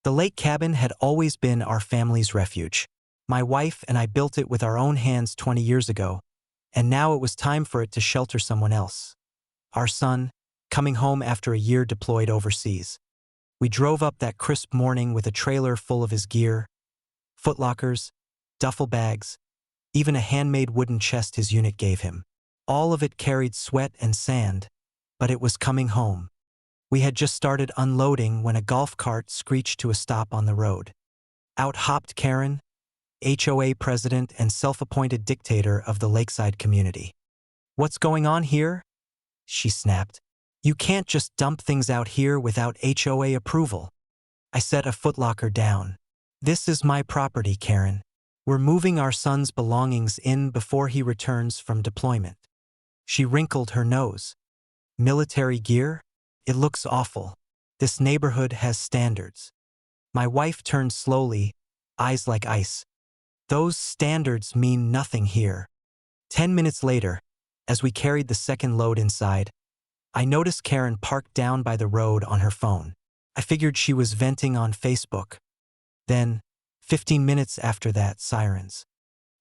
The lake cabin had always been our family's refuge. My wife and I built it with our own hands 20 years ago, and now it was time for it to shelter someone else. Our son, coming home after a year deployed overseas. We drove up that crisp morning with a trailer full of his gear, footlockers, duffel bags, even a handmade wooden chest his unit gave him. All of it carried sweat and sand, but it was coming home. We had just started unloading when a golf cart screeched to a stop on the road. Out hopped Karen, HOA president and self-appointed dictator of the lakeside community. "What's going on here?" she snapped. "You can't just dump things out here without HOA approval." I set a footlocker down. "This is my property, Karen. We're moving our son's belongings in before he returns from deployment." She wrinkled her nose. "Military gear? It looks awful. This neighborhood has standards." My wife turned slowly, eyes like ice. "Those standards mean nothing here." 10 minutes later, as we carried the second load inside, I noticed Karen parked down by the road on her phone. I figured she was venting on Facebook. Then, 15 minutes after that, sirens.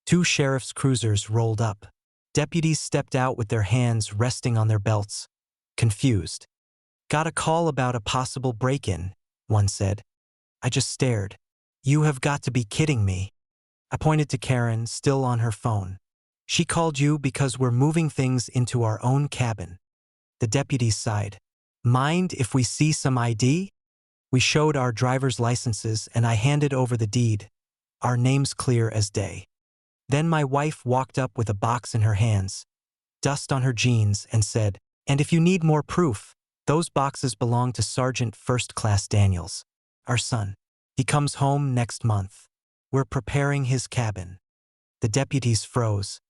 2 sheriff's cruisers rolled up. Deputies stepped out with their hands resting on their belts, confused. "Got a call about a possible break-in," one said. I just stared. "You have got to be kidding me." I pointed to Karen, still on her phone. "She called you because we're moving things into our own cabin." The deputies sighed. "Mind if we see some ID?" We showed our driver's licenses and I handed over the deed, our names clear as day. Then my wife walked up with a box in her hands, dust on her jeans, and said, "And if you need more proof, those boxes belong to Sergeant First Class Daniels, our son. He comes home next month. We're preparing his cabin." The deputies froze.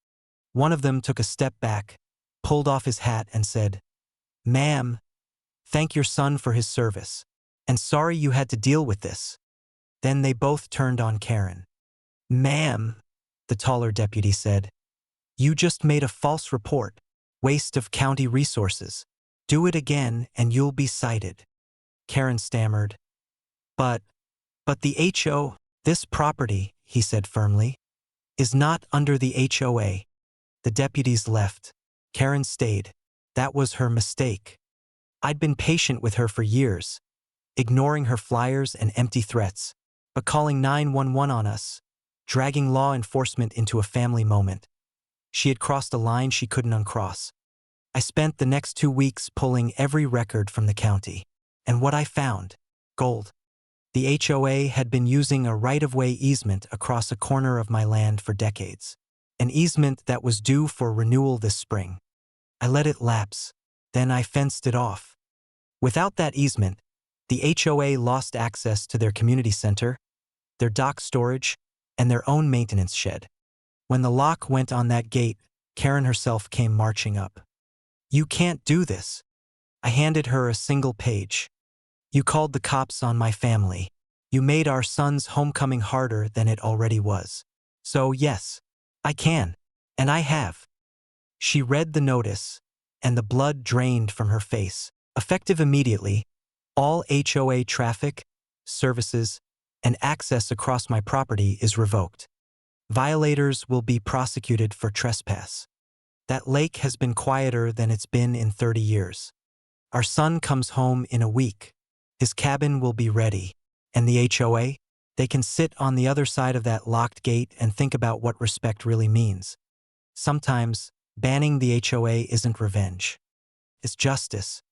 One of them took a step back, pulled off his hat and said, "Ma'am, thank your son for his service. And sorry you had to deal with this." Then they both turned on Karen. "Ma'am," the taller deputy said, "you just made a false report. Waste of county resources. Do it again and you'll be cited." Karen stammered. But the HO, this property," he said firmly, "is not under the HOA." The deputies left. Karen stayed. That was her mistake. I'd been patient with her for years, ignoring her flyers and empty threats, but calling 911 on us, dragging law enforcement into a family moment. She had crossed a line she couldn't uncross. I spent the next 2 weeks pulling every record from the county. And what I found? Gold. The HOA had been using a right-of-way easement across a corner of my land for decades. An easement that was due for renewal this spring. I let it lapse. Then I fenced it off. Without that easement, the HOA lost access to their community center, their dock storage, and their own maintenance shed. When the lock went on that gate, Karen herself came marching up. "You can't do this." I handed her a single page. "You called the cops on my family. You made our son's homecoming harder than it already was. So yes, I can. And I have." She read the notice, and the blood drained from her face. Effective immediately, all HOA traffic, services, and access across my property is revoked. Violators will be prosecuted for trespass. That lake has been quieter than it's been in 30 years. Our son comes home in a week. His cabin will be ready. And the HOA? They can sit on the other side of that locked gate and think about what respect really means. Sometimes, banning the HOA isn't revenge. It's justice.